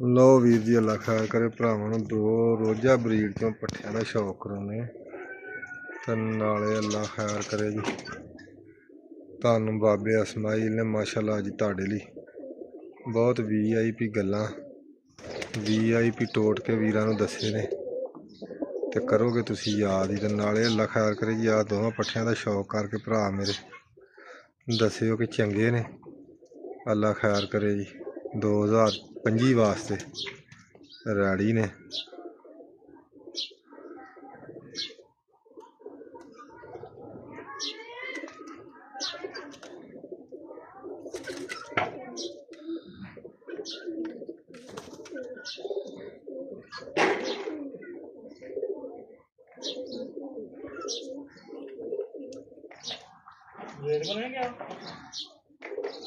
लो वीर जी अल्लाह खैर करे भरावां नूं दो रोजा ब्रीड चों पट्ठियां दा शौक कराउने ते नाले अल्लाह खैर करे जी। धन बाबे इस्माइल ने माशाअल्लाह जी तुहाडे लई बहुत VIP गल्लां VIP टोटके वीरां नूं दस्से ने ते करोगे तुसीं याद ही। ते नाले अल्लाह खैर करे जी आ दोवां पट्ठियां दा शौक करके भरा मेरे दस्सिओ कि चंगे ने। अल्लाह खैर करे जी। 2025 वास्ते रैडी ने।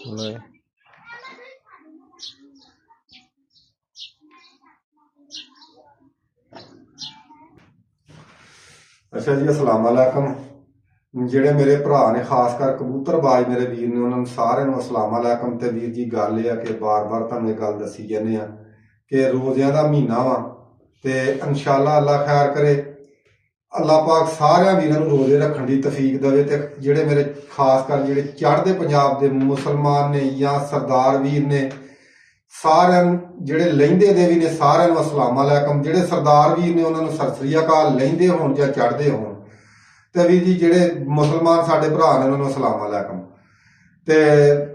नहीं अच्छा जी, अस्सलाम वालेकुम। ਜਿਹੜੇ ਮੇਰੇ ਭਰਾ ਨੇ ਖਾਸ ਕਰ ਕਬੂਤਰਬਾਜ਼ ਮੇਰੇ ਵੀਰ ਨੇ ਉਹਨਾਂ ਨੂੰ ਸਾਰਿਆਂ ਨੂੰ अस्सलाम वालेकुम। ਤੇ ਵੀਰ ਜੀ ਗੱਲ ਇਹ ਆ ਕਿ ਬਾਰ-ਬਾਰ ਤੁਹਾਨੂੰ ਇਹ ਗੱਲ ਦੱਸੀ ਜਾਂਦੇ ਆ ਕਿ ਰੋਜ਼ਿਆਂ ਦਾ ਮਹੀਨਾ ਵਾ ਤੇ ਇਨਸ਼ਾਅੱਲਾ ਅੱਲਾਹ ਖੈਰ ਕਰੇ। ਅੱਲਾਹ ਪਾਕ ਸਾਰਿਆਂ ਵੀਰਾਂ ਨੂੰ ਰੋਜ਼ੇ ਰੱਖਣ ਦੀ ਤੌਫੀਕ ਦੇਵੇ ਤੇ ਜਿਹੜੇ ਮੇਰੇ ਖਾਸ ਕਰ ਜਿਹੜੇ ਚੜ੍ਹਦੇ ਪੰਜਾਬ ਦੇ ਮੁਸਲਮਾਨ ਨੇ ਜਾਂ ਸਰਦਾਰ ਵੀਰ ਨੇ ਸਾਰਿਆਂ ਨੂੰ, ਜਿਹੜੇ ਲਹਿੰਦੇ ਦੇ ਵੀ ਨੇ ਸਾਰਿਆਂ ਨੂੰ अस्सलाम वालेकुम। ਜਿਹੜੇ ਸਰਦਾਰ ਵੀਰ ਨੇ ਉਹਨਾਂ ਨੂੰ ਸਤਿ ਸ੍ਰੀ ਅਕਾਲ, ਲਹਿੰਦੇ ਹੋਣ ਜਾਂ ਚੜ੍ਹਦੇ ਹੋਣ। ਤੇ ਵੀਰ ਜੀ ਜਿਹੜੇ ਮੁਸਲਮਾਨ ਸਾਡੇ ਭਰਾ ਨੇ ਉਹਨਾਂ ਨੂੰ अस्सलाम वालेकुम। ਤੇ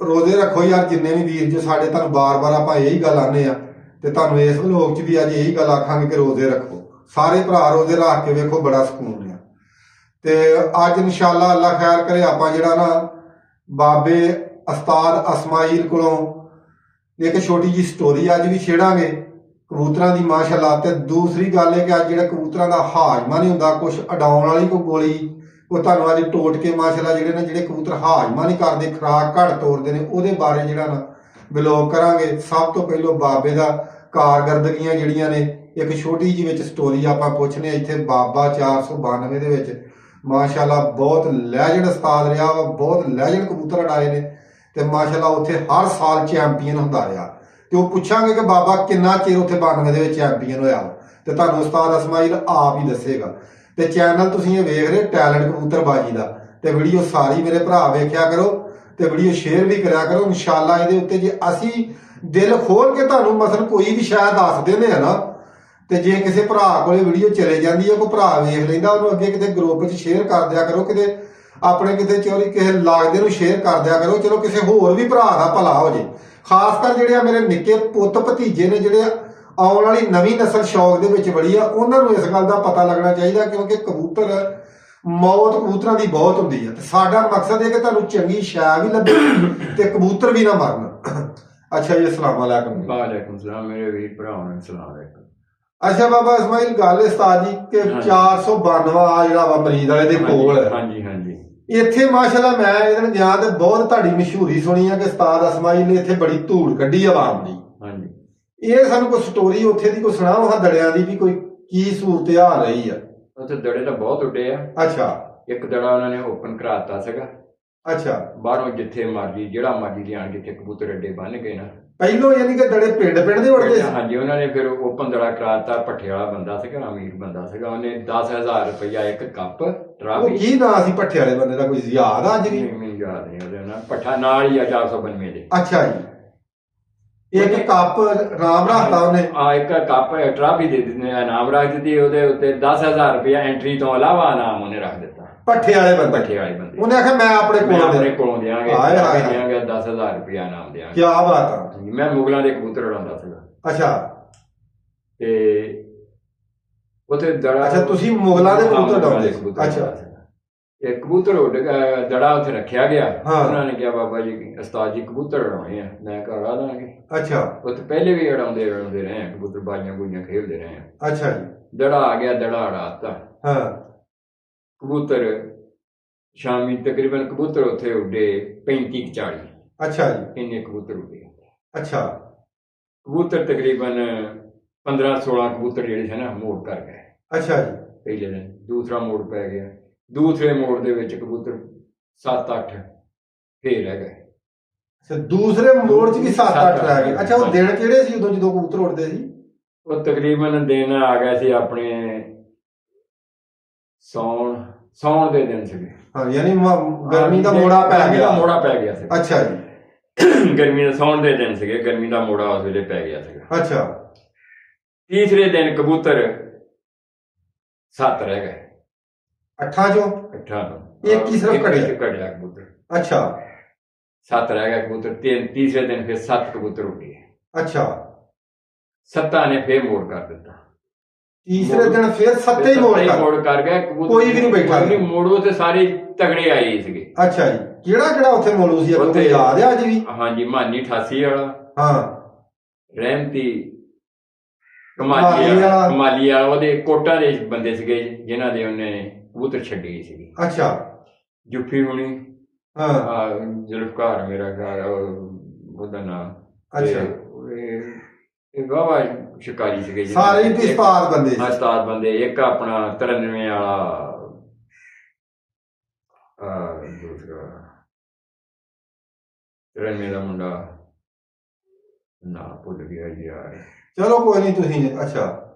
ਰੋਜ਼ੇ ਰੱਖੋ ਯਾਰ ਜਿੰਨੇ ਵੀ ਵੀਰ ਜੋ ਸਾਡੇ, ਤੁਹਾਨੂੰ ਬਾਰ-ਬਾਰ ਆਪਾਂ ਇਹੀ ਗੱਲ ਆਨੇ ਆ ਤੇ ਤੁਹਾਨੂੰ ਇਸ ਵਲੋਗ 'ਚ ਵੀ ਅੱਜ ਇਹੀ ਗੱਲ ਆਖਾਂਗੇ ਕਿ ਰੋਜ਼ੇ ਰੱਖੋ। ਸਾਰੇ ਭਰਾ ਰੋਜ਼ੇ ਰੱਖ ਕੇ ਵੇਖੋ ਬੜਾ ਸਕੂਨ ਆ। ਤੇ ਅੱਜ ਇਨਸ਼ਾਅੱਲਾ ਅੱਲਾਹ ਖੈਰ ਕਰੇ ਆਪਾਂ ਜਿਹੜਾ ਨਾ ਬਾਬੇ ਉਸਤਾਦ ਇਸਮਾਈਲ ਕੋਲੋਂ ਇੱਕ ਛੋਟੀ ਜੀ ਸਟੋਰੀ ਅੱਜ ਵੀ ਛੇੜਾਂਗੇ ਕਬੂਤਰਾਂ ਦੀ ਮਾਸ਼ਾਅੱਲਾ। ਤੇ ਦੂਸਰੀ ਗੱਲ ਹੈ ਕਿ ਅੱਜ ਜਿਹੜਾ ਕਬੂਤਰਾਂ ਦਾ ਹਾਜ਼ਮਾ ਨਹੀਂ ਹੁੰਦਾ, ਕੁਛ ਉਡਾਉਣ ਵਾਲੀ ਕੋਈ ਗੋਲੀ ਉਹ ਤੁਹਾਨੂੰ ਅੱਜ ਟੋਟ ਕੇ ਮਾਸ਼ਾਅੱਲਾ ਜਿਹੜੇ ਕਬੂਤਰ ਹਾਜ਼ਮਾ ਨਹੀਂ ਕਰਦੇ, ਖੁਰਾਕ ਘੱਟ ਤੋਰਦੇ ਨੇ, ਉਹਦੇ ਬਾਰੇ ਜਿਹੜਾ ਨਾ ਵਲੋਗ ਕਰਾਂਗੇ। ਸਭ ਤੋਂ ਪਹਿਲਾਂ ਬਾਬੇ ਦਾ ਕਾਰਗਰਦਗੀਆਂ ਜਿਹੜੀਆਂ ਨੇ ਇੱਕ ਛੋਟੀ ਜਿਹੀ ਵਿੱਚ ਸਟੋਰੀ ਆਪਾਂ ਪੁੱਛਨੇ। ਇੱਥੇ ਬਾਬਾ 492 ਦੇ ਵਿੱਚ ਮਾਸ਼ਾਅੱਲਾ ਬਹੁਤ ਲੈਜੈਂਡ ਉਸਤਾਦ ਰਿਹਾ ਵਾ, ਬਹੁਤ ਲੈਜੈਂਡ ਕਬੂਤਰ ਉਡਾਏ ਨੇ ਤੇ ਮਾਸ਼ਾਅੱਲਾ ਉੱਥੇ ਹਰ ਸਾਲ ਚੈਂਪੀਅਨ ਹੁੰਦਾ ਰਿਹਾ। ਤੇ ਉਹ ਪੁੱਛਾਂਗੇ ਕਿ ਬਾਬਾ ਕਿੰਨਾ ਚਿਰ ਉੱਥੇ 92 ਦੇ ਵਿੱਚ ਚੈਂਪੀਅਨ ਹੋਇਆ ਤੇ ਤੁਹਾਨੂੰ ਉਸਤਾਦ ਇਸਮਾਈਲ ਆਪ ਹੀ ਦੱਸੇਗਾ। ਤੇ ਚੈਨਲ ਤੁਸੀਂ ਇਹ ਵੇਖ ਰਹੇ ਟੈਲੈਂਟ ਕਬੂਤਰਬਾਜੀ ਦਾ, ਤੇ ਵੀਡੀਓ ਸਾਰੀ ਮੇਰੇ ਭਰਾ ਵੇਖਿਆ ਕਰੋ ਤੇ ਵੀਡੀਓ ਸ਼ੇਅਰ ਵੀ ਕਰਿਆ ਕਰੋ। ਇਨਸ਼ਾਅੱਲਾ ਇਹਦੇ ਉੱਤੇ ਜੇ ਅਸੀਂ ਦਿਲ ਖੋਲ ਕੇ ਤੁਹਾਨੂੰ ਮਸਲ ਕੋਈ ਵੀ ਸ਼ਾਇਦ ਦੱਸ ਦਿੰਦੇ ਆ ਨਾ, ਤੇ ਜੇ ਕਿਸੇ ਭਰਾ ਕੋਲੇ ਵੀਡੀਓ ਚਲੇ ਜਾਂਦੀ ਹੈ, ਕੋਈ ਭਰਾ ਵੇਖ ਲੈਂਦਾ, ਉਹਨੂੰ ਅੱਗੇ ਕਿਤੇ ਗਰੁੱਪ 'ਚ ਸ਼ੇਅਰ ਕਰ ਦਿਆ ਕਰੋ, ਕਿਤੇ ਆਪਣੇ ਕਿਤੇ ਚੋਰੀ ਕਿਸੇ ਲੱਗਦੇ ਨੂੰ ਸ਼ੇਅਰ ਕਰ ਦਿਆ ਕਰੋ। ਚਲੋ ਕਿਸੇ ਹੋਰ ਵੀ ਭਰਾ ਦਾ ਭਲਾ ਹੋ ਜੇ। ਖਾਸ ਕਰ ਜਿਹੜੇ ਮੇਰੇ ਨਿੱਕੇ ਪੁੱਤ ਭਤੀਜੇ ਨੇ ਜਿਹੜੇ ਆਉਣ ਵਾਲੀ ਨਵੀਂ ਨਸਲ ਸ਼ੌਕ ਦੇ ਵਿੱਚ ਬੜੀ ਆ, ਉਹਨਾਂ ਨੂੰ ਇਸ ਗੱਲ ਦਾ ਪਤਾ ਲੱਗਣਾ ਚਾਹੀਦਾ ਕਿਉਂਕਿ ਕਬੂਤਰ ਮੌਤ ਕਬੂਤਰਾਂ ਦੀ ਬਹੁਤ ਹੁੰਦੀ ਹੈ ਤੇ ਸਾਡਾ ਮਕਸਦ ਹੈ ਕਿ ਤੁਹਾਨੂੰ ਚੰਗੀ ਸ਼ੈ ਵੀ ਲੱਭੇ ਤੇ ਕਬੂਤਰ ਵੀ ਨਾ ਮਰਨ। ਅੱਛਾ ਜੀ, अस्सलाम वालेकुम। वालेकुम सलाम मेरे वीर भरावां ਨੂੰ ਸਲਾਮ ਅਲੈਕੁਮ। अच्छा बाबा इस्माइल गल उस्ताद जी के 492 ਜਿਹੜਾ ਵਾ ਮਰੀਦ ਵਾਲੇ ਦੇ ਕੋਲ ਹੈ। ਹਾਂਜੀ ਹਾਂਜੀ। ਇੱਥੇ ਮਾਸ਼ਾਅੱਲਾ ਮੈਂ ਇਹਦੇ ਨਾਲ ਗਿਆ ਤੇ ਬਹੁਤ ਤੁਹਾਡੀ ਮਸ਼ਹੂਰੀ ਸੁਣੀ ਆ ਕਿ ਉਸਤਾਦ ਇਸਮਾਈਲ ਨੇ ਇੱਥੇ ਬੜੀ ਧੂੜ ਕੱਢੀ ਆਵਾਮ ਦੀ। ਹਾਂਜੀ। ਇਹ ਸਾਨੂੰ ਕੋਈ ਸਟੋਰੀ ਉੱਥੇ ਦੀ ਕੋਈ ਸੁਣਾਓ ਹਾਂ ਦੜਿਆਂ ਦੀ ਵੀ ਕੋਈ ਕੀ ਸੂਰਤ ਹਾਲ ਰਹੀ ਆ? ਉੱਥੇ ਦੜੇ ਤਾਂ ਬਹੁਤ ਉੱਡੇ ਆ। ਅੱਛਾ। ਇੱਕ ਦੜਾ ਉਹਨਾਂ ਨੇ ਓਪਨ ਕਰਾਤਾ ਸੀਗਾ। ਅੱਛਾ। ਬਾਹਰੋਂ ਜਿੱਥੇ ਮਰਜੀ ਜਿਹੜਾ ਮਰਜੀ ਲਿਆਣ, ਜਿੱਥੇ ਕਬੂਤਰ ਅੱਡੇ ਬੰਨ ਗਏ ਨਾ ਪਹਿਲੋਂ ਯਾਨੀ ਕਿ ਦੜੇ ਪਿੰਡ ਦੇ ਉੜਦੇ ਸੀ? ਹਾਂਜੀ, ਉਹਨਾਂ ਨੇ ਫਿਰ ਓਪਨ ਦੜਾ ਕਰਾਤਾ। ਭੱਠੇ ਵਾਲਾ ਬੰਦਾ ਸੀਗਾ, ਅਮੀਰ ਬੰਦਾ ਸੀਗਾ, ਉਹਨੇ 10,000 ਰੁਪਇਆ ਇੱਕ ਕੱਪ ਉਹ ਕੀ ਨਾਂ ਸੀ ਭੱਠੇ ਵਾਲੇ ਬੰਦੇ ਦਾ, ਕੋਈ ਯਾਦ ਆ ਅੱਜ ਵੀ? ਮੈਨੂੰ ਯਾਦ ਨਹੀਂ ਉਹਦਾ ਨਾਂ। ਭੱਠਾ ਨਾਲ ਹੀ ਆ 492 ਦੇ। ਅੱਛਾ ਜੀ। ਇੱਕ ਕੱਪ ਨਾਮ ਰੱਖਤਾ ਉਹਨੇ? ਆ ਇੱਕ ਕੱਪ ਟਰਾਫੀ ਦੇ ਦਿੱਤੀ, ਇਨਾਮ ਰੱਖ ਦਿੱਤੀ। ਉਹਦੇ ਉੱਤੇ 10,000 ਰੁਪਇਆ ਐਂਟਰੀ ਤੋਂ ਇਲਾਵਾ ਇਨਾਮ ਉਹਨੇ ਰੱਖ ਦਿੱਤਾ। ਭੱਠੇ ਵਾਲੇ ਬੰਦੇ ਉਹਨੇ ਆਖਿਆ ਮੈਂ ਆਪਣੇ ਕੋਲੋਂ ਦਿਆਂਗੇ 10,000 ਰੁਪਇਆ ਇਨਾਮ ਦਿਆਂਗੇ। ਕੀ ਬਾਤ ਆ। ਮੈਂ ਮੁਗਲਾਂ ਦੇ ਕਬੂਤਰ ਉਡਾਉਂਦਾ ਸੀਗਾ। ਅੱਛਾ। ਤੇ ਉੱਥੇ ਦੜਾ। ਅੱਛਾ, ਤੁਸੀਂ ਮੁਗਲਾਂ ਦੇ ਕਬੂਤਰ ਉਡਾਉਂਦੇ? ਅੱਛਾ। ਇਹ ਕਬੂਤਰ ਦੜਾ ਉੱਥੇ ਰੱਖਿਆ ਗਿਆ। ਉਹਨਾਂ ਨੇ ਕਿਹਾ ਬਾਬਾ ਜੀ ਉਸਤਾਦ ਜੀ ਕਬੂਤਰ ਉਡਾਉਣੇ ਆ। ਮੈਂ ਕਿਹਾ ਉਡਾ ਦਾਂਗੇ। ਅੱਛਾ। ਉੱਥੇ ਪਹਿਲੇ ਵੀ ਉਡਾਉਂਦੇ ਰਹੇ ਆ, ਕਬੂਤਰ ਬਾਜੀਆਂ ਬੂਈਆਂ ਖੇਡਦੇ ਰਹੇ ਆ। ਅੱਛਾ ਜੀ। ਦੜਾ ਆ ਗਿਆ, ਦੜਾ ਉਡਾਤਾ। ਹਾਂ। ਕਬੂਤਰ ਸ਼ਾਮੀ ਤਕਰੀਬਨ ਕਬੂਤਰ ਉੱਥੇ ਉੱਡੇ 35-40। ਅੱਛਾ ਜੀ। ਇੰਨੇ ਕਬੂਤਰ ਉੱਡੇ। ਅੱਛਾ। ਕਬੂਤਰ ਤਕਰੀਬਨ 15-16 ਕਬੂਤਰ ਜਿਹੜੇ ਸੀ ਨਾ ਮੋੜ ਕਰ ਗਏ। ਅੱਛਾ ਜੀ। ਪਹਿਲੇ ਦਿਨ ਦੂਸਰਾ ਮੋੜ ਪੈ ਗਿਆ। ਦੂਸਰੇ ਮੋੜ ਦੇ ਵਿੱਚ ਕਬੂਤਰ 7-8 ਫੇਰ ਰਹਿ ਗਏ। ਅੱਛਾ, ਦੂਸਰੇ ਮੋੜ 'ਚ ਵੀ 7-8 ਰਹਿ ਗਏ। ਅੱਛਾ, ਉਹ ਹਾਂਜੀ। ਦਿਨ ਕਿਹੜੇ ਸੀ ਉਦੋਂ ਜਦੋਂ ਕਬੂਤਰ ਉੱਡਦੇ ਸੀ? ਉਹ ਤਕਰੀਬਨ ਦਿਨ ਆ ਗਿਆ ਸੀ ਆਪਣੇ ਸੌਣ ਦੇ ਦਿਨ ਸੀਗੇ। ਹਾਂ, ਯਾਨੀ ਗਰਮੀ ਦਾ ਮੋੜਾ ਪੈ ਗਰਮੀ ਦਾ ਗਿਆ। ਮੋੜਾ ਪੈ ਗਿਆ ਸੀ। ਅੱਛਾ ਜੀ। ਗਰਮੀ ਦਾ ਸੌਣ ਦੇ ਦਿਨ ਸੀਗੇ, ਗਰਮੀ ਦਾ ਮੋੜਾ ਉਸ ਵੇਲੇ ਪੈ ਗਿਆ ਸੀਗਾ। ਅੱਛਾ। ਤੀਸਰੇ ਦਿਨ ਕਬੂਤਰ 7 ਰਹਿ ਗਏ 8 ਚੋਂ 8 ਤੋਂ। ਇੱਕ ਹੀ ਸਿਰਫ ਘਟਿਆ ਕਬੂਤਰ। ਅੱਛਾ 7 ਰਹਿ ਗਏ ਕਬੂਤਰ। ਤੀਸਰੇ ਦਿਨ ਫਿਰ 7 ਕਬੂਤਰ ਉੱਡੇ। ਅੱਛਾ, 7 ਨੇ ਫਿਰ ਮੋੜ ਕਰ ਦਿੱਤਾ। ਤੀਸਰੇ ਦਿਨ ਫਿਰ 7 ਹੀ ਮੋੜ ਕਰ ਗਏ ਕਬੂਤਰ। ਕੋਈ ਵੀ ਨਹੀਂ ਬੈਠਾ ਨਹੀਂ, ਮੋੜੋ ਤੇ ਸਾਰੇ ਤਗੜੇ ਆਏ ਸੀਗੇ। ਅੱਛਾ ਜੀ, ਕਿਹੜਾ ਉੱਥੇ ਮੋੜੂ ਸੀ ਆਪਾਂ ਨੂੰ ਯਾਦ ਆ ਅੱਜ ਵੀ? ਹਾਂਜੀ, ਮਾਨੀ 88 ਵਾਲਾ, ਹਾਂ, ਰਹਿਮਤੀ ਕਮਾਲੀ ਵਾਲਾ, ਉਹਦੇ ਕੋਟਾਂ ਦੇ ਬੰਦੇ ਸੀਗੇ ਜਿਨ੍ਹਾਂ ਦੇ ਉਹਨੇ ਕਬੂਤਰ ਛੱਡੀ ਸੀਗੀ। ਅੱਛਾ, ਜੁੱਫੀ ਹੁਣੀ, ਹਾਂ, ਜ਼ੁਲਫਕਾਰ ਮੇਰਾ ਘਰ ਉਹਦਾ ਨਾਮ। ਅੱਛਾ, ਇਹ ਵਾਵਾ ਸ਼ਿਕਾਰੀ ਸੀਗੇ ਸਾਰੇ ਹੀ ਉਸਤਾਦ ਬੰਦੇ ਸੀ। ਉਸਤਾਦ ਬੰਦੇ। ਇੱਕ ਆਪਣਾ 93 ਵਾਲਾ ਦੂਸਰਾ 93 ਦਾ ਮੁੰਡਾ ਨਾ ਭੁੱਲ ਗਿਆ ਯਾਰ। ਚਲੋ ਕੋਈ ਨਹੀਂ, ਤੁਸੀਂ ਅੱਛਾ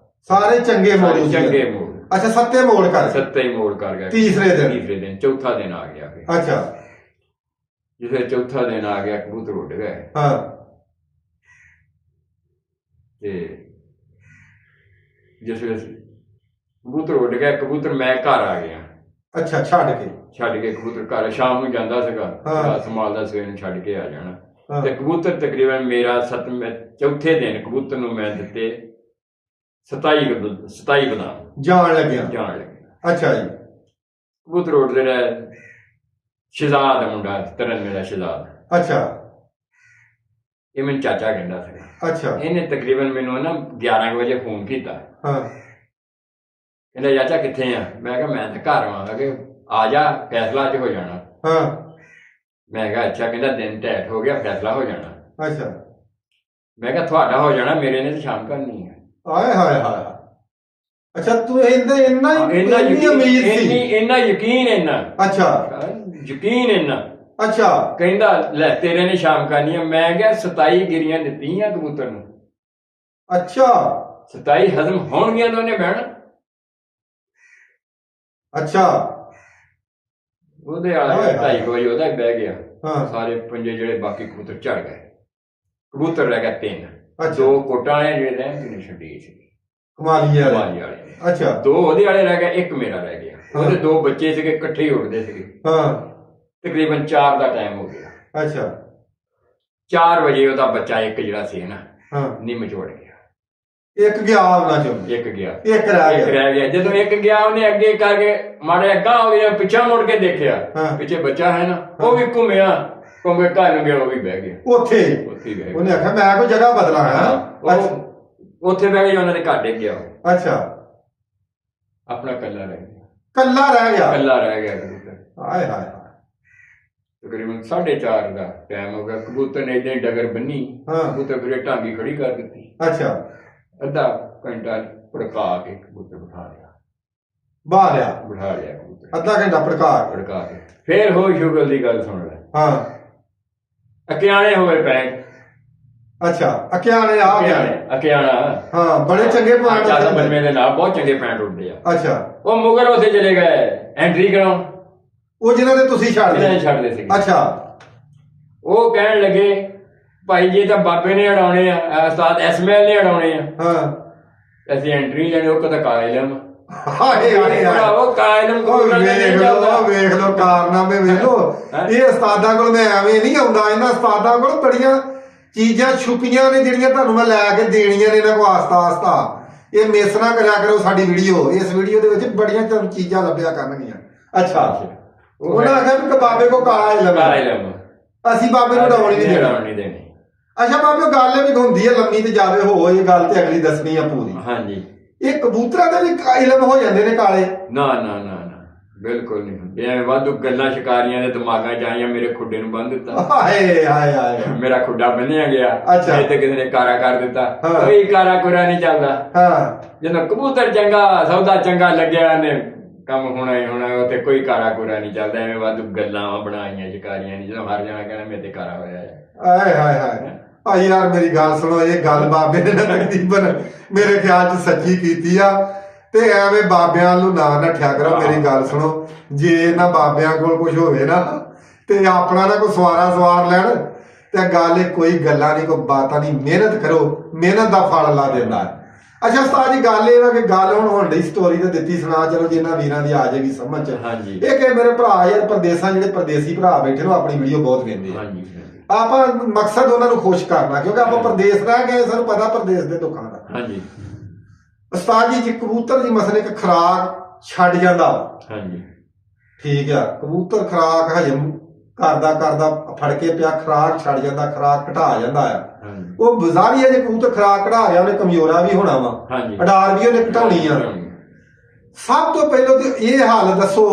ਸਾਰੇ ਚੰਗੇ ਮੋੜ ਚੰਗੇ ਮੋੜ। ਅੱਛਾ, 7 ਮੋੜ ਕਰ 7 ਹੀ ਮੋੜ ਕਰ ਗਿਆ ਤੀਸਰੇ ਦਿਨ। ਚੌਥਾ ਦਿਨ ਆ ਗਿਆ ਫਿਰ। ਅੱਛਾ, ਜਿਸੇ ਚੌਥਾ ਦਿਨ ਆ ਗਿਆ ਕਬੂਤਰ ਉੱਡ ਗਏ। ਹਾਂ, ਤੇ ਜਿਸ ਵੇਲੇ ਕਬੂਤਰ ਉੱਡ ਗਿਆ, ਕਬੂਤਰ ਮੈਂ ਘਰ ਆ ਗਿਆ। ਅੱਛਾ, ਛੱਡ ਕੇ ਕਬੂਤਰ ਘਰ ਸ਼ਾਮ ਨੂੰ ਜਾਂਦਾ ਸੀਗਾ, ਸੰਭਾਲਦਾ ਸਵੇਰ ਨੂੰ ਛੱਡ ਕੇ ਆ ਜਾਣਾ। ਤੇ ਕਬੂਤਰ ਤਕਰੀਬਨ ਮੇਰਾ ਚੌਥੇ ਦਿਨ ਕਬੂਤਰ ਨੂੰ ਮੈਂ ਦਿੱਤੇ 27 ਬਦਾਮ ਜਾਣ ਲੱਗਿਆ। ਅੱਛਾ ਜੀ, ਕਬੂਤਰ ਉੱਡਦੇ ਰਹੇ। ਸ਼ਹਿਜ਼ਾਦ ਮੁੰਡਾ 93 ਦਾ ਸ਼ਹਿਜ਼ਾਦ। ਅੱਛਾ, ਇਹ ਮੈਨੂੰ ਚਾਚਾ ਕਹਿੰਦਾ ਸੀਗਾ। ਅੱਛਾ, ਇਹਨੇ ਤਕਰੀਬਨ ਮੈਨੂੰ ਨਾ 11 ਵਜੇ ਫੋਨ ਕੀਤਾ। ਹਾਂ, ਕਹਿੰਦਾ ਚਾਚਾ ਕਿੱਥੇ ਆ? ਮੈਂ ਕਿਹਾ ਮੈਂ ਤਾਂ ਘਰ ਆਵਾਂਗਾ ਕਿ ਆ ਜਾ, ਫੈਸਲਾ ਅੱਜ ਹੋ ਜਾਣਾ। ਹਾਂ, ਮੈਂ ਕਿਹਾ ਅੱਛਾ। ਕਹਿੰਦਾ ਦਿਨ ਢੈਟ ਹੋ ਗਿਆ, ਫੈਸਲਾ ਹੋ ਜਾਣਾ। ਅੱਛਾ। ਮੈਂ ਕਿਹਾ ਤੁਹਾਡਾ ਹੋ ਜਾਣਾ, ਮੇਰੇ ਨੇ ਤਾਂ ਸ਼ਾਮ ਕਰਨੀ ਹੈ। ਆਏ ਹਾਏ ਹਾਏ। ਅੱਛਾ, ਤੂੰ ਇੰਨਾ ਉਮੀਦ ਸੀ? ਇੰਨਾ ਯਕੀਨ ਇੰਨਾ। ਅੱਛਾ, ਯਕੀਨ ਇੰਨਾ। ਅੱਛਾ, ਕਹਿੰਦਾ ਲੈ ਤੇਰੇ ਨੇ ਸ਼ਾਮ ਕਰਨੀ ਹੈ। ਮੈਂ ਕਿਹਾ 27 ਗਿਰੀਆਂ ਦਿੱਤੀਆਂ ਕਬੂਤਰ ਨੂੰ। ਅੱਛਾ, 27 ਹਜ਼ਮ ਹੋਣਗੀਆਂ ਤਾਂ ਉਹਨੇ ਬਹਿਣਾ। ਅੱਛਾ, ਉਹਦੇ ਵਾਲਾ 2:30 ਵਜੇ ਉਹਦਾ ਹੀ ਬਹਿ ਗਿਆ। ਹਾਂ, ਸਾਰੇ ਪੰਜੇ ਜਿਹੜੇ ਬਾਕੀ ਕਬੂਤਰ ਝੜ ਗਏ। ਕਬੂਤਰ ਰਹਿ ਗਿਆ 3। ਅੱਛਾ, 2 ਕੋਟਾਂ ਵਾਲੇ ਜਿਹੜੇ ਰਹਿ ਛੱਡੀ ਸੀ ਕਮਾਲੀ ਵਾਲੇ। ਅੱਛਾ, 2 ਉਹਦੇ ਵਾਲੇ ਰਹਿ ਗਏ, 1 ਮੇਰਾ ਰਹਿ ਗਿਆ। ਉਹਦੇ 2 ਬੱਚੇ ਸੀਗੇ, ਇਕੱਠੇ ਹੀ ਉੱਡਦੇ ਸੀਗੇ। ਹਾਂ, ਤਕਰੀਬਨ 4 ਦਾ ਟਾਈਮ ਹੋ ਗਿਆ। ਅੱਛਾ, 4 ਵਜੇ ਉਹਦਾ ਬੱਚਾ ਇੱਕ ਜਿਹੜਾ ਸੀ ਨਾ, ਹਾਂ, ਨਿੰਮ ਚੋੜ ਗਿਆ। ਇੱਕ ਗਿਆ ਉਹਨਾਂ ਚੋਂ। ਇੱਕ ਗਿਆ, ਇੱਕ ਰਹਿ ਗਿਆ। ਜਦੋਂ ਇੱਕ ਗਿਆ, ਉਹਨੇ ਅੱਗੇ ਕਰਕੇ ਮਾੜੇ ਅੱਗਾ ਹੋ ਗਿਆ, ਪਿੱਛਾ ਮੁੜ ਕੇ ਦੇਖਿਆ, ਪਿੱਛੇ ਬੱਚਾ ਹੈ ਨਾ, ਉਹ ਵੀ ਘੁੰਮ ਕੇ ਘਰ ਨੂੰ ਗਿਆ, ਉਹ ਵੀ ਬਹਿ ਗਿਆ ਉੱਥੇ ਹੀ ਬਹਿ ਗਿਆ। ਉਹਨੇ ਆਖਿਆ ਮੈਂ ਕੋਈ ਜਗ੍ਹਾ ਬਦਲਾਂ ਹੈ। ਉੱਥੇ ਬਹਿ ਗਿਆ, ਉਹਨਾਂ ਦੇ ਘਰ ਡਿੱਗ ਗਿਆ। ਅੱਛਾ, ਆਪਣਾ ਕੱਲਾ ਰਹਿ ਗਿਆ। ਕੱਲਾ ਰਹਿ ਗਿਆ ਕਬੂਤਰ। ਹਾਏ ਹਾਏ। ਤਕਰੀਬਨ 4:30 ਦਾ ਟਾਈਮ ਹੋ ਗਿਆ। ਕਬੂਤਰ ਨੇ ਏਦਾਂ ਹੀ ਡਗਰ ਬੰਨੀ, ਕਬੂਤਰ ਫਿਰ ਢਾਂਗੀ ਖੜੀ ਕਰ ਦਿੱਤੀ। ਅੱਛਾ, ਅੱਧਾ ਘੰਟਾ ਭੜਕਾ ਕੇ ਕਬੂਤਰ ਬਿਠਾ ਲਿਆ ਕਬੂਤਰ। ਅੱਧਾ ਘੰਟਾ ਭੜਕਾ ਕੇ ਫੇਰ ਹੋ ਸ਼ੁਗਲ ਦੀ ਗੱਲ ਸੁਣ ਲੈ। ਹਾਂ, ਅਕਿਆਣੇ ਹੋਏ ਪੈਂਟ। ਅੱਛਾ, ਅਕਿਆਣਾ। ਹਾਂ, ਬੜੇ ਚੰਗੇ ਪੁਆਇੰਟ ਬੰਦੇ ਦੇ ਨਾਲ ਬਹੁਤ ਚੰਗੇ ਪੈਂਟ ਉੱਡਦੇ ਆ। ਅੱਛਾ, ਉਹ ਮੁਗਲ ਉੱਥੇ ਚਲੇ ਗਏ ਐਂਟਰੀ ਕਰਾਉਣ। ਉਹ ਜਿਹਨਾਂ ਦੇ ਤੁਸੀਂ ਛੱਡਦੇ ਸੀ। ਅੱਛਾ, ਉਹ ਕਹਿਣ ਲੱਗੇ ਭਾਈ ਜੀ ਤਾਂ ਬਾਬੇ ਨੇ ਉਡਾਉਣੇ ਆ, ਉਸਤਾਦ ਐਸਮੈਲ ਨੇ ਉਡਾਉਣੇ ਆ। ਹਾਂ, ਅਸੀਂ ਐਂਟਰੀ ਲੈਣੀ। ਉਹ ਕਹਿੰਦਾ ਕਾਇਲਮ। ਵੇਖ ਲੋ ਕਾਰਨਾਮੇ, ਵੇਖ ਲੋ। ਇਹ ਉਸਤਾਦਾਂ ਕੋਲ ਮੈਂ ਐਵੇਂ ਨਹੀਂ ਆਉਂਦਾ। ਇਹਨਾਂ ਉਸਤਾਦਾਂ ਕੋਲ ਬੜੀਆਂ ਚੀਜ਼ਾਂ ਛੁਪੀਆਂ ਨੇ ਜਿਹੜੀਆਂ ਤੁਹਾਨੂੰ ਮੈਂ ਲੈ ਕੇ ਦੇਣੀਆਂ ਨੇ ਇਹਨਾਂ ਕੋਲ ਆਸਤਾ। ਇਹ ਮਿਸ ਨਾ ਕਰਿਆ ਕਰੋ ਸਾਡੀ ਵੀਡੀਓ। ਇਸ ਵੀਡੀਓ ਦੇ ਵਿੱਚ ਬੜੀਆਂ ਤੁਹਾਨੂੰ ਚੀਜ਼ਾਂ ਲੱਭਿਆ ਕਰਨਗੀਆਂ। ਅੱਛਾ, ਉਹਨਾਂ ਆਖਿਆ ਵੀ ਬਾਬੇ ਕੋ ਕਾਲਾ ਇਲਮ, ਅਸੀਂ ਬਾਬੇ ਨੂੰ ਉਡਾਉਣ ਨਹੀਂ ਦੇਣੀ। ਅੱਛਾ ਬਾਬੇ, ਗੱਲ ਵੀ ਹੁੰਦੀ ਹੈ ਲੰਮੀ ਤੇ ਜਾਵੇ ਹੋ, ਇਹ ਗੱਲ ਤੇ ਅਗਲੀ ਦੱਸਣੀ ਆ ਪੂਰੀ। ਹਾਂਜੀ, ਇਹ ਕਬੂਤਰਾਂ ਦੇ ਵੀ ਇਲਮ ਹੋ ਜਾਂਦੇ ਨੇ ਕਾਲੇ? ਨਾ, ਬਿਲਕੁਲ ਨਹੀਂ ਹੁੰਦੇ। ਐਵੇਂ ਵਾਧੂ ਗੱਲਾਂ ਸ਼ਿਕਾਰੀਆਂ ਦੇ ਦਿਮਾਗਾਂ 'ਚ ਆਈਆਂ, ਮੇਰੇ ਖੁੱਡੇ ਨੂੰ ਬੰਨ ਦਿੱਤਾ। ਹਾਏ, ਮੇਰਾ ਖੁੱਡਾ ਬੰਨਿਆ ਗਿਆ। ਇਹ ਤੇ ਕਿਸੇ ਨੇ ਕਾਰਾ ਕਰ ਦਿੱਤਾ। ਕੋਈ ਕਾਰਾ ਕੁਰਾ ਨਹੀਂ ਚੱਲਦਾ। ਜਦੋਂ ਕਬੂਤਰ ਚੰਗਾ, ਸੌਦਾ ਚੰਗਾ ਲੱਗਿਆ, ਨੇ ਕੰਮ ਹੋਣਾ ਹੀ ਹੋਣਾ। ਉੱਥੇ ਕੋਈ ਕਾਰਾ ਕੁਰਾ ਨਹੀਂ ਚੱਲਦਾ। ਐਵੇਂ ਵਾਧੂ ਗੱਲਾਂ ਬਣਾਈਆਂ ਸ਼ਿਕਾਰੀਆਂ ਨੇ। ਜਦੋਂ ਹਰ ਜਾਣਾ ਕਹਿਣਾ ਮੇਰੇ ਤੇ ਕਾਰਾ ਹੋਇਆ ਹੈ। ਆਏ ਹਾਏ ਹਾਏ ਭਾਈ ਯਾਰ ਮੇਰੀ ਗੱਲ ਸੁਣੋ, ਇਹ ਗੱਲ ਬਾਬੇ ਨੇ ਨਾ ਤਕਰੀਬਨ ਮੇਰੇ ਖਿਆਲ ਚ ਸੱਚੀ ਕੀਤੀ ਆ, ਤੇ ਐਵੇਂ ਬਾਬਿਆਂ ਨੂੰ ਨਾ ਨੱਠਿਆ ਕਰੋ। ਮੇਰੀ ਗੱਲ ਸੁਣੋ, ਜੇ ਇਹਨਾਂ ਬਾਬਿਆਂ ਕੋਲ ਕੁਝ ਹੋਵੇ ਨਾ ਤੇ ਆਪਣਾ ਨਾ ਕੋਈ ਸਵਾਰਾ ਸਵਾਰ ਲੈਣ, ਤੇ ਗੱਲ ਇਹ ਕੋਈ ਗੱਲਾਂ ਨਹੀਂ, ਕੋਈ ਬਾਤਾਂ ਨਹੀਂ, ਮਿਹਨਤ ਕਰੋ, ਮਿਹਨਤ ਦਾ ਫਲ ਅੱਲਾ ਦਿੰਦਾ ਹੈ। ਅੱਛਾ ਉਸਤਾਦ ਜੀ, ਗੱਲ ਇਹ ਵਾ ਕਿ ਗੱਲ ਹੁਣ ਹੋਣ ਡਈ ਸਟੋਰੀ ਤੇ ਦਿੱਤੀ ਸੁਣਾ, ਚਲੋ ਜਿੰਨਾ ਵੀਰਾਂ ਦੀ ਆ ਜਾਏਗੀ ਸਮਝ ਚ। ਹਾਂਜੀ। ਇਹ ਕਿ ਮੇਰੇ ਭਰਾ ਯਾਰ ਪ੍ਰਦੇਸਾਂ, ਜਿਹੜੇ ਪ੍ਰਦੇਸੀ ਭਰਾ ਬੈਠੇ ਨੇ, ਆਪਣੀ ਵੀਡੀਓ ਬਹੁਤ ਵੇਖਦੇ ਆ। ਆਪਾਂ ਮਕਸਦ ਉਹਨਾਂ ਨੂੰ ਖੁਸ਼ ਕਰਨਾ, ਕਿਉਂਕਿ ਆਪਾਂ ਪ੍ਰਦੇਸ ਰਹਿ ਗਏ, ਸਾਨੂੰ ਪਤਾ ਪ੍ਰਦੇਸ ਦੇ ਦੁੱਖਾਂ ਦਾ। ਹਾਂਜੀ ਉਸਤਾਦ ਜੀ, ਕਬੂਤਰ ਦੀ ਮਸਲੇ ਇੱਕ ਖੁਰਾਕ ਛੱਡ ਜਾਂਦਾ। ਹਾਂਜੀ ਠੀਕ ਆ, ਕਬੂਤਰ ਖੁਰਾਕ ਹਜਮ ਕਰਦਾ ਕਰਦਾ ਫੜ ਕੇ ਪਿਆ, ਖੁਰਾਕ ਛੱਡ ਜਾਂਦਾ, ਖੁਰਾਕ ਘਟਾ ਜਾਂਦਾ ਆ। ਉਹ ਬਜ਼ਾਰੀ ਹੈ, ਜੇ ਕਬੂਤਰ ਖੁਰਾਕ ਘਟਾ ਗਿਆ, ਉਹਨੇ ਕਮਜ਼ੋਰਾ ਵੀ ਹੋਣਾ ਵਾ, ਅਡਾਰ ਵੀ ਉਹਨੇ ਘਟਾਉਣੀ ਆ। ਸਭ ਤੋਂ ਪਹਿਲਾਂ ਤੇ ਇਹ ਹਾਲ ਦੱਸੋ,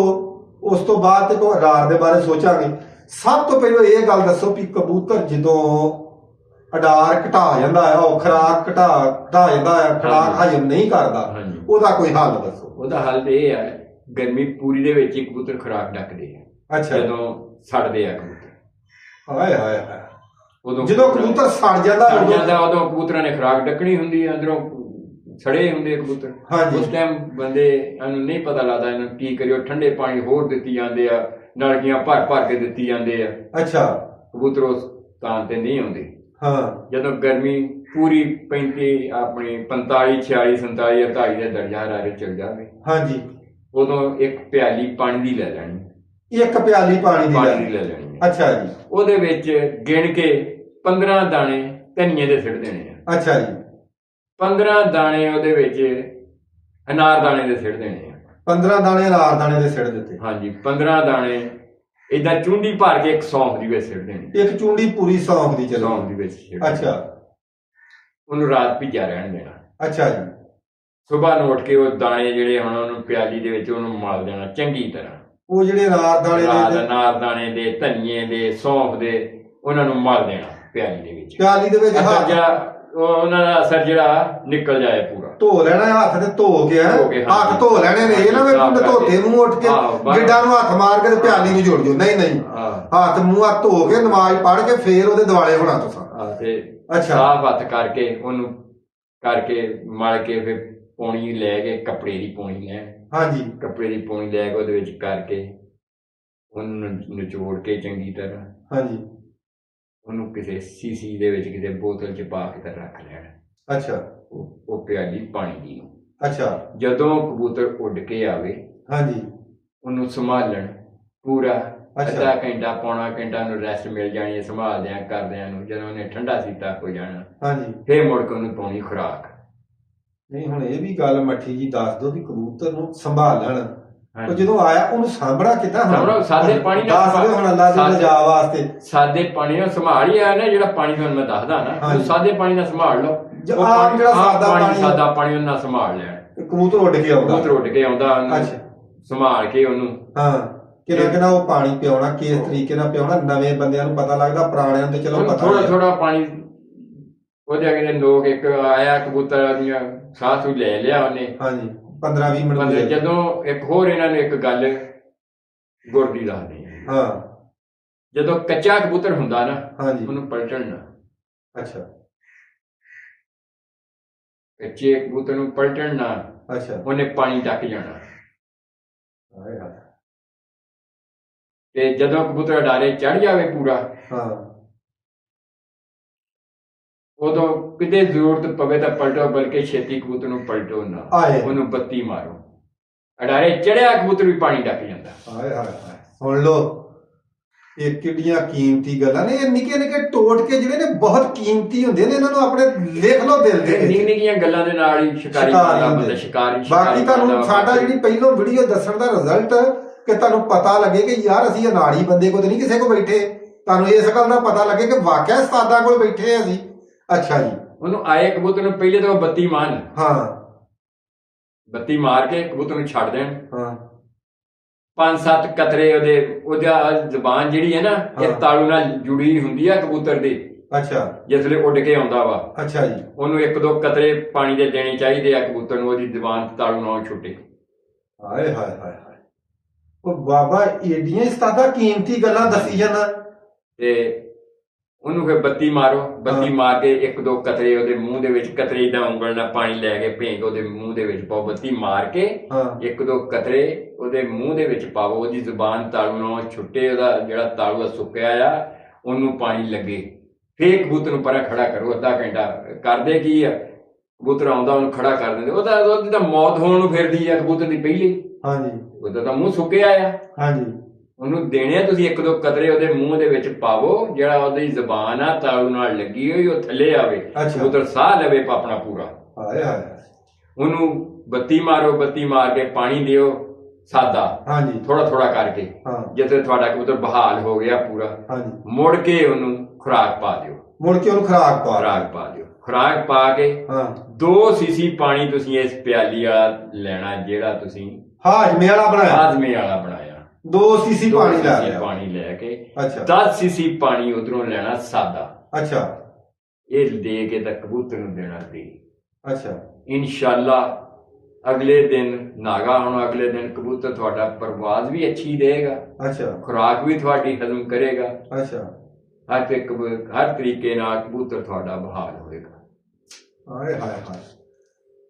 ਉਸ ਤੋਂ ਬਾਅਦ ਤੇ ਕੋਈ ਅਡਾਰ ਦੇ ਬਾਰੇ ਸੋਚਾਂਗੇ। ਸਭ ਤੋਂ ਪਹਿਲਾਂ ਇਹ ਗੱਲ ਦੱਸੋ ਵੀ ਕਬੂਤਰ ਜਦੋਂ ਅਡਾਰ ਘਟਾ ਜਾਂਦਾ ਆ, ਉਹ ਖੁਰਾਕ ਘਟਾ ਜਾਂਦਾ ਆ, ਖੁਰਾਕ ਹਜਮ ਨਹੀਂ ਕਰਦਾ, ਉਹਦਾ ਕੋਈ ਹੱਲ ਦੱਸੋ। ਉਹਦਾ ਹੱਲ ਇਹ ਹੈ, ਗਰਮੀ ਪੂਰੀ ਦੇ ਵਿੱਚ ਹੀ ਕਬੂਤਰ ਖੁਰਾਕ ਡੱਕਦੇ ਆ। ਅੱਛਾ। ਜਦੋਂ ਸੜਦੇ ਆ ਕਬੂਤਰ, ਹਾਏ ਹਾਏ ਹਾਏ, ਉਦੋਂ ਜਦੋਂ ਕਬੂਤਰ ਸੜ ਜਾਂਦਾ ਉਦੋਂ ਕਬੂਤਰਾਂ ਨੇ ਖੁਰਾਕ ਡੱਕਣੀ ਹੁੰਦੀ ਆ, ਅੰਦਰੋਂ ਸੜੇ ਹੁੰਦੇ ਕਬੂਤਰ। ਉਸ ਟਾਈਮ ਬੰਦੇ ਨੂੰ ਨਹੀਂ ਪਤਾ ਲੱਗਦਾ ਇਹਨੂੰ ਕੀ ਕਰਿਓ, ਠੰਡੇ ਪਾਣੀ ਹੋਰ ਦਿੱਤੀ ਜਾਂਦੇ ਆ, ਨਲਕੀਆਂ ਭਰ ਭਰ ਕੇ ਦਿੱਤੀ ਜਾਂਦੇ ਆ। ਅੱਛਾ। ਕਬੂਤਰ ਉਸ ਥਾਂ ਤੇ ਨਹੀਂ ਆਉਂਦੇ। ਹਾਂ। ਜਦੋਂ ਗਰਮੀ ਪੂਰੀ 35 ਆਪਣੀ 45 46 47 48 ਦੇ ਦਰਜਾ ਹਰਾਰੇ ਚਲ ਜਾਵੇ, ਹਾਂਜੀ, ਉਦੋਂ ਇੱਕ ਪਿਆਲੀ ਪਾਣੀ ਦੀ ਲੈ ਲੈਣੀ। ਇੱਕ ਪਿਆਲੀ ਪਾਣੀ ਦੀ ਲੈ ਲੈਣੀ। ਅੱਛਾ ਜੀ। ਉਹਦੇ ਵਿੱਚ ਗਿਣ ਕੇ 15 ਦਾਣੇ ਧਨੀਏ ਦੇ ਸਿੱਟ ਦੇਣੇ ਆ। ਅੱਛਾ ਜੀ। 15 ਦਾਣੇ ਉਹਦੇ ਵਿੱਚ ਅਨਾਰ ਦਾਣੇ ਦੇ ਸਿੱਟ ਦੇਣੇ ਆ। 15 ਦਾਣੇ ਅਨਾਰ ਦਾਣੇ ਦੇ ਸਿੱਟ ਦਿੱਤੇ। ਹਾਂਜੀ। 15 ਦਾਣੇ ਏਦਾਂ ਚੁੰਡੀ ਭਰ ਕੇ ਇੱਕ ਸੌਂਫ ਦੀ ਵਿੱਚ ਸਿੱਟ ਦੇਣੀ। ਇੱਕ ਚੁੰਡੀ ਪੂਰੀ ਸੌਂਫ ਦੀ? ਚਲੋ ਸੌਂਫ ਦੀ ਵਿੱਚ। ਅੱਛਾ। ਉਹਨੂੰ ਰਾਤ ਭਿੱਜਾ ਰਹਿਣ ਦੇਣਾ। ਅੱਛਾ ਜੀ। ਸੁਬਾਹ ਨੂੰ ਉੱਠ ਕੇ ਉਹ ਦਾਣੇ ਜਿਹੜੇ ਹੁਣ ਉਹਨੂੰ ਪਿਆਲੀ ਦੇ ਵਿੱਚ ਉਹਨੂੰ ਮਲ ਦੇਣਾ ਚੰਗੀ ਤਰ੍ਹਾਂ। ਉਹ ਜਿਹੜੇ ਅਨਾਰ ਦਾਣੇ ਦੇ, ਧਨੀਏ ਦੇ, ਸੌਂਫ ਦੇ, ਉਹਨਾਂ ਨੂੰ ਮਲ ਦੇਣਾ ਪਿਆਲੀ ਦੇ ਵਿੱਚ। ਪਿਆਲੀ ਦੇ ਵਿੱਚ ਉਹਨਾਂ ਦਾ ਅਸਰ ਜਿਹੜਾ ਨਿਕਲ ਜਾਏ ਪੂਰਾ। ਧੋ ਲੈਣਾ ਹੱਥ ਤੇ, ਧੋ ਕੇ ਹੱਥ ਧੋ ਲੈਣੇ ਨੇ, ਇਹ ਨਾ ਵੀ ਧੋਤੇ ਮੂੰਹ ਉੱਠ ਕੇ ਗਿੱਡਾਂ ਨੂੰ ਹੱਥ ਮਾਰ ਕੇ ਤੇ ਪਿਆਲੀ ਨੂੰ ਜੋੜ ਦਿਓ, ਨਹੀਂ ਨਹੀਂ, ਹੱਥ ਮੂੰਹ ਹੱਥ ਧੋ ਕੇ ਨਮਾਜ਼ ਪੜ੍ਹ ਕੇ ਫੇਰ ਉਹਦੇ ਦੁਆਲੇ ਹੋਣਾ ਤੁਸੀਂ। ਅੱਛਾ। ਸਾਫ਼ ਹੱਥ ਕਰਕੇ ਉਹਨੂੰ ਕਰਕੇ ਮਲ ਕੇ ਫਿਰ ਪੌਣੀ ਲੈ ਕੇ, ਕੱਪੜੇ ਦੀ ਪੌਣੀ ਲੈ। ਹਾਂਜੀ। ਕੱਪੜੇ ਦੀ ਪੌਣੀ ਲੈ ਕੇ ਉਹਦੇ ਵਿੱਚ ਕਰਕੇ ਉਹਨੂੰ ਨਿਚੋੜ ਕੇ ਚੰਗੀ ਤਰ੍ਹਾਂ। ਹਾਂਜੀ। ਉਹਨੂੰ ਕਿਸੇ ਸੀਸੀ ਦੇ ਵਿੱਚ, ਕਿਸੇ ਬੋਤਲ 'ਚ ਪਾ ਕੇ ਤੇ ਰੱਖ ਲੈਣਾ। ਅੱਛਾ। ਉਹ ਪਿਆਲੀ ਪਾਣੀ ਦੀ ਨੂੰ। ਅੱਛਾ। ਜਦੋਂ ਕਬੂਤਰ ਉੱਡ ਕੇ ਆਵੇ, ਹਾਂਜੀ, ਉਹਨੂੰ ਸੰਭਾਲਣ ਪੂਰਾ ਅੱਧਾ ਘੰਟਾ ਪੌਣਾ ਘੰਟਾ ਨੂੰ ਰੈਸਟ ਮਿਲ ਜਾਣੀ ਹੈ ਸੰਭਾਲਦਿਆਂ ਕਰਦਿਆਂ ਨੂੰ। ਜਦੋਂ ਉਹਨੇ ਠੰਡਾ ਸੀਤਾ ਹੋ ਜਾਣਾ, ਹਾਂਜੀ, ਫੇਰ ਮੁੜ ਕੇ ਉਹਨੂੰ ਪਾਉਣੀ ਖੁਰਾਕ। ਨਹੀਂ ਹੁਣ ਇਹ ਵੀ ਗੱਲ ਮੱਠੀ ਜੀ ਦੱਸ ਦੋ ਵੀ ਕਬੂਤਰ ਨੂੰ ਸੰਭਾਲਣ, ਉਹ ਜਦੋਂ ਆਇਆ ਉਹਨੂੰ ਸਾਂਭਣਾ ਕਿੱਦਾਂ? ਸਾਦੇ ਪਾਣੀ ਨਾਲ ਦੱਸ ਦਿਓ ਹੁਣ ਅੱਲਾ ਦੀ ਰਜ਼ਾ ਵਾਸਤੇ। ਸਾਦੇ ਪਾਣੀ ਨਾਲ ਸੰਭਾਲ ਹੀ ਆਇਆ ਨਾ, ਜਿਹੜਾ ਪਾਣੀ ਤੁਹਾਨੂੰ ਮੈਂ ਦੱਸਦਾ ਨਾ, ਸਾਦੇ ਪਾਣੀ ਨਾਲ ਸੰਭਾਲ ਲਓ। ਆਮ ਜਿਹੜਾ ਸਾਦਾ ਪਾਣੀ ਉਹਨਾਂ ਸੰਭਾਲ ਲਿਆ। ਕਬੂਤਰ ਉੱਡ ਕੇ ਆਉਂਦਾ, ਸੰਭਾਲ ਕੇ ਉਹਨੂੰ ਕਿੰਨਾ ਉਹ ਪਾਣੀ ਪਿਆਉਣਾ, ਕਿਸ ਤਰੀਕੇ ਨਾਲ ਪਿਆਉਣਾ। ਨਵੇਂ ਬੰਦਿਆਂ ਨੂੰ ਪਤਾ ਲੱਗਦਾ, ਪੁਰਾਣਿਆਂ ਨੂੰ ਤੇ ਚਲੋ ਪਤਾ। ਥੋੜਾ ਥੋੜਾ ਪਾਣੀ ਉਹਦੇ ਅਗੇ ਲੋਕ, ਇੱਕ ਆਇਆ ਕਬੂਤਰ ਦੀਆਂ ਸਾਹ ਸੂ ਲੈ ਲਿਆ ਉਹਨੇ। ਹਾਂਜੀ। 15-20 ਮਿੰਟ। ਜਦੋਂ ਇੱਕ ਹੋਰ ਇਹਨਾਂ ਨੇ ਇੱਕ ਗੱਲ ਗੁਰ ਦੀ ਦੱਸਦੀ। ਹਾਂ। ਜਦੋਂ ਕੱਚਾ ਕਬੂਤਰ ਹੁੰਦਾ ਨਾ, ਹਾਂਜੀ, ਉਹਨੂੰ ਪਲਟਣ ਨਾ। ਅੱਛਾ। ਕੱਚੇ ਕਬੂਤਰ ਨੂੰ ਪਲਟਣ ਨਾ। ਅੱਛਾ। ਉਹਨੇ ਪਾਣੀ ਡੱਕ ਜਾਣਾ। ਤੇ ਜਦੋਂ ਕਬੂਤਰ ਅਡਾਰੇ ਚੜ ਜਾਵੇ ਪੂਰਾ, ਹਾਂ, ਉਦੋਂ ਕਿਤੇ ਜ਼ਰੂਰਤ ਪਵੇ ਤਾਂ ਪਲਟੋ, ਬਲਕਿ ਛੇਤੀ ਕਬੂਤਰ ਨੂੰ ਪਲਟੋ ਨਾ, ਉਹਨੂੰ ਬੱਤੀ ਮਾਰੋ। ਅਡਾਰੇ ਚੜਿਆ ਕਬੂਤਰ ਵੀ ਪਾਣੀ ਡੱਕ ਜਾਂਦਾ। ਹਾਏ ਹਾਏ ਹਾਏ, ਸੁਣ ਲਓ ਇਹ ਕਿੱਡੀਆਂ ਕੀਮਤੀ ਗੱਲਾਂ ਨੇ। ਇਹ ਨਿੱਕੇ ਨਿੱਕੇ ਟੋਟਕੇ ਜਿਹੜੇ ਨੇ ਬਹੁਤ ਕੀਮਤੀ ਹੁੰਦੇ ਨੇ, ਇਹਨਾਂ ਨੂੰ ਆਪਣੇ ਲਿਖ ਲਓ ਦਿਲ ਦੇ ਵਿੱਚ। ਨਿੱਕੀ ਨਿੱਕੀਆਂ ਗੱਲਾਂ ਦੇ ਨਾਲ ਹੀ ਸ਼ਿਕਾਰੀ ਬਣਦਾ। ਸ਼ਿਕਾਰੀ ਬਾਕੀ ਤੁਹਾਨੂੰ ਸਾਡਾ ਜਿਹੜੀ ਪਹਿਲੋਂ ਵੀਡੀਓ ਦੱਸਣ ਦਾ ਰਿਜ਼ਲਟ, ਕਿ ਤੁਹਾਨੂੰ ਪਤਾ ਲੱਗੇ ਕਿ ਯਾਰ ਅਸੀਂ ਅਨਾੜੀ ਬੰਦੇ ਕੋਲ ਨਹੀਂ ਕਿਸੇ ਕੋਲ ਬੈਠੇ, ਤੁਹਾਨੂੰ ਇਸ ਗੱਲ ਦਾ ਪਤਾ ਲੱਗੇ ਕਿ ਵਾਕਿਆ ਉਸਤਾਦਾਂ ਕੋਲ ਬੈਠੇ ਅਸੀਂ। ਅੱਛਾ ਜੀ। ਉਹਨੂੰ ਆਏ ਕਬੂਤਰ ਨੂੰ ਪਹਿਲੇ ਤਾਂ ਬੱਤੀ ਮਾਰਨ। ਹਾਂ। ਬੱਤੀ ਮਾਰ ਕੇ ਕਬੂਤਰ ਨੂੰ ਛੱਡ ਦੇਣ। ਹਾਂ। 5-7 ਕਤਰੇ ਉਹਦਾ ਜ਼ਬਾਨ ਜਿਹੜੀ ਹੈ ਨਾ, ਇਹ ਤਾਲੂ ਨਾਲ ਜੁੜੀ ਹੁੰਦੀ ਆ ਕਬੂਤਰ ਦੀ। ਅੱਛਾ। ਜਿਸ ਵੇਲੇ ਉੱਡ ਕੇ ਆਉਂਦਾ ਵਾ। ਅੱਛਾ ਜੀ। ਉਹਨੂੰ 1-2 ਕਤਰੇ ਪਾਣੀ ਦੇ ਦੇਣੇ ਚਾਹੀਦੇ ਆ ਕਬੂਤਰ ਨੂੰ, ਉਹਦੀ ਜ਼ਬਾਨ ਤਾਲੂ ਨਾਲ ਛੁੱਟੇ। ਹਾਏ ਹਾਏ ਹਾਏ ਹਾਏ, ਉਹ ਬਾਬਾ ਏਡੀਆਂ ਉਸਤਾਦਾ ਕੀਮਤੀ ਗੱਲਾਂ ਦੱਸੀ ਜਾਂਦਾ। ਤੇ ਉਹਨੂੰ ਫਿਰ ਬੱਤੀ ਮਾਰੋ, ਬੱਤੀ ਮਾਰ ਕੇ ਇੱਕ ਦੋ ਕਤਰੇ ਉਹਦੇ ਮੂੰਹ ਦੇ ਵਿੱਚ, ਕਤਰੇ ਦਾ ਉਂਗਲ ਨਾਲ ਪਾਣੀ ਲੈ ਕੇ ਭੇਂਕ ਉਹਦੇ ਮੂੰਹ ਦੇ ਵਿੱਚ ਪਾਓ, ਬੱਤੀ ਮਾਰ ਕੇ ਇੱਕ ਦੋ ਕਤਰੇ ਉਹਦੇ ਮੂੰਹ ਦੇ ਵਿੱਚ ਪਾਵੋ, ਉਹਦੀ ਜ਼ੁਬਾਨ ਤਾਲੂ ਨਾਲ ਛੁੱਟੇ, ਉਹਦਾ ਜਿਹੜਾ ਤਾਲੂ ਸੁੱਕਿਆ ਆ ਉਹਨੂੰ ਪਾਣੀ ਲੱਗੇ, ਫੇਰ ਕਬੂਤਰ ਨੂੰ ਪਰਾਂ ਖੜਾ ਕਰੋ ਅੱਧਾ ਘੰਟਾ। ਕਰਦੇ ਕੀ ਆ, ਕਬੂਤਰ ਆਉਂਦਾ ਉਹਨੂੰ ਖੜਾ ਕਰ ਦਿੰਦੇ, ਉਹਦੀ ਤਾਂ ਮੌਤ ਹੋਣ ਨੂੰ ਫਿਰਦੀ ਆ ਕਬੂਤਰ ਦੀ ਪਹਿਲੇ, ਉਹਦਾ ਤਾਂ ਮੂੰਹ ਸੁੱਕਿਆ ਆ, ਉਹਨੂੰ ਦੇਣੇ ਆ ਤੁਸੀਂ ਇੱਕ ਦੋ ਕਤਰੇ ਉਹਦੇ ਮੂੰਹ ਦੇ ਵਿੱਚ ਪਾਵੋ, ਜਿਹੜਾ ਉਹਦੀ ਜ਼ਬਾਨ ਆ ਤਾਲੂ ਨਾਲ ਲੱਗੀ ਹੋਈ ਉਹ ਥੱਲੇ ਆਵੇ, ਕਬੂਤਰ ਸਾਹ ਲਵੇ ਆਪਣਾ ਪੂਰਾ। ਉਹਨੂੰ ਬੱਤੀ ਮਾਰੋ, ਬੱਤੀ ਮਾਰ ਕੇ ਪਾਣੀ ਦਿਓ ਸਾਦਾ, ਥੋੜਾ ਥੋੜਾ ਕਰਕੇ, ਜਿੱਥੇ ਤੁਹਾਡਾ ਕਬੂਤਰ ਬਹਾਲ ਹੋ ਗਿਆ ਪੂਰਾ, ਮੁੜ ਕੇ ਉਹਨੂੰ ਖੁਰਾਕ ਪਾ ਦਿਓ, ਖੁਰਾਕ ਪਾ ਦਿਓ। ਖੁਰਾਕ ਪਾ ਕੇ 2 ਸੀਸੀ ਪਾਣੀ ਤੁਸੀਂ ਇਸ ਪਿਆਲੀ ਵਾਲਾ ਲੈਣਾ, ਜਿਹੜਾ ਤੁਸੀਂ ਹਾਜ਼ਮੇ ਵਾਲਾ ਬਣਾਇਆ, 2 ਸੀਸੀ ਪਾਣੀ ਲੈ ਕੇ 10 ਸੀਸੀ ਪਾਣੀ ਉਧਰੋਂ ਲੈਣਾ ਸਾਦਾ, ਇਹ ਦੇ ਕੇ ਤਾਂ ਕਬੂਤਰ ਨੂੰ ਦੇਣਾ ਦੇ। ਇਨਸ਼ਾਅੱਲਾ ਅਗਲੇ ਦਿਨ ਨਾਗਾ ਹੁਣ, ਅਗਲੇ ਦਿਨ ਕਬੂਤਰ ਤੁਹਾਡਾ ਪਰਵਾਜ਼ ਵੀ ਅੱਛੀ ਦੇਗਾ, ਖੁਰਾਕ ਵੀ ਤੁਹਾਡੀ ਹਜ਼ਮ ਕਰੇਗਾ, ਹਰ ਤਰੀਕੇ ਨਾਲ ਕਬੂਤਰ ਤੁਹਾਡਾ ਬਹਾਲ ਹੋਏਗਾ।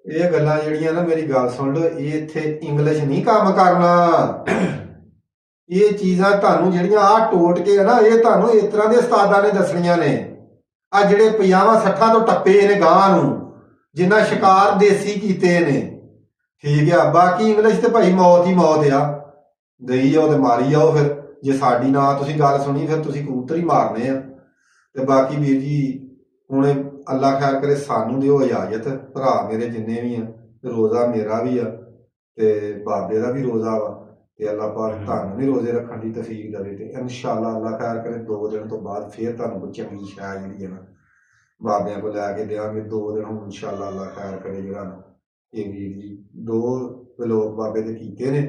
ਇਹ ਗੱਲਾਂ ਜਿਹੜੀਆਂ ਨਾ, ਮੇਰੀ ਗੱਲ ਸੁਣ ਲਓ, ਇਹ ਇੱਥੇ ਇੰਗਲਿਸ਼ ਨਹੀਂ ਕੰਮ ਕਰਨਾ, ਇਹ ਚੀਜ਼ਾਂ ਤੁਹਾਨੂੰ ਜਿਹੜੀਆਂ ਆਹ ਟੋਟ ਕੇ ਨਾ, ਇਹ ਤੁਹਾਨੂੰ ਇਸ ਤਰ੍ਹਾਂ ਦੇ ਉਸਤਾਦਾਂ ਨੇ ਦੱਸਣੀਆਂ ਨੇ। ਆ ਜਿਹੜੇ 50-60 ਤੋਂ ਟੱਪੇ ਨੇ ਗਾਂ ਨੂੰ, ਜਿੰਨਾ ਸ਼ਿਕਾਰ ਦੇਸੀ ਕੀਤੇ ਨੇ, ਠੀਕ ਆ। ਬਾਕੀ ਇੰਗਲਿਸ਼ ਤੇ ਭਾਈ ਮੌਤ ਹੀ ਮੌਤ ਆ, ਦਈ ਜਾਓ ਤੇ ਮਾਰੀ ਜਾਓ। ਫਿਰ ਜੇ ਸਾਡੀ ਨਾ ਤੁਸੀਂ ਗੱਲ ਸੁਣੀ, ਫਿਰ ਤੁਸੀਂ ਕਬੂਤਰ ਹੀ ਮਾਰਨੇ ਆ। ਤੇ ਬਾਕੀ ਵੀਰ ਜੀ ਹੁਣ ਅੱਲਾ ਖੈਰ ਕਰੇ, ਸਾਨੂੰ ਦਿਓ ਇਜਾਜ਼ਤ, ਭਰਾ ਮੇਰੇ ਜਿੰਨੇ ਵੀ ਆ, ਰੋਜ਼ਾ ਮੇਰਾ ਵੀ ਆ ਤੇ ਬਾਬੇ ਦਾ ਵੀ ਰੋਜ਼ਾ ਵਾ, ਤੇ ਅੱਲਾ ਪਾਕ ਤੁਹਾਨੂੰ ਵੀ ਰੋਜ਼ੇ ਰੱਖਣ ਦੀ ਤੌਫੀਕ ਦੇਵੇ। ਤੇ ਇਨਸ਼ਾਅੱਲਾ ਅੱਲਾ ਖੈਰ ਕਰੇ 2 ਦਿਨ ਤੋਂ ਬਾਅਦ ਫੇਰ ਤੁਹਾਨੂੰ ਕੋਈ ਚੰਗੀ ਸ਼ੈ ਜਿਹੜੀ ਹੈ ਨਾ ਬਾਬਿਆਂ ਕੋਲ ਲੈ ਕੇ ਦੇਵਾਂਗੇ। 2 ਦਿਨ ਹੁਣ ਇਨਸ਼ਾਅੱਲਾ ਅੱਲਾ ਖੈਰ ਕਰੇ, ਜਿਹੜਾ ਨਾ ਇਹ ਵੀਰ ਜੀ 2 ਵਲੋਗ ਬਾਬੇ ਦੇ ਕੀਤੇ ਨੇ,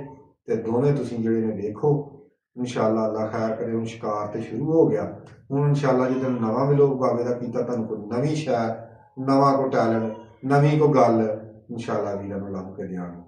ਤੇ ਦੋਵੇਂ ਤੁਸੀਂ ਜਿਹੜੇ ਨੇ ਵੇਖੋ। ਇਨਸ਼ਾਅੱਲਾ ਅੱਲਾ ਖੈਰ ਕਰੇ, ਹੁਣ ਸ਼ਿਕਾਰ ਤੇ ਸ਼ੁਰੂ ਹੋ ਗਿਆ। ਹੁਣ ਇਨਸ਼ਾਅੱਲਾ ਜਦੋਂ ਨਵਾਂ ਵਲੋਗ ਬਾਬੇ ਦਾ ਕੀਤਾ, ਤੁਹਾਨੂੰ ਕੋਈ ਨਵੀਂ ਸ਼ੈ, ਨਵਾਂ ਕੋਈ ਟੈਲੈਂਟ, ਨਵੀਂ ਕੋਈ ਗੱਲ ਇਨਸ਼ਾਅੱਲਾ ਵੀਰਾਂ ਨੂੰ ਲੱਭ ਕੇ ਦਿਆਂਗੇ।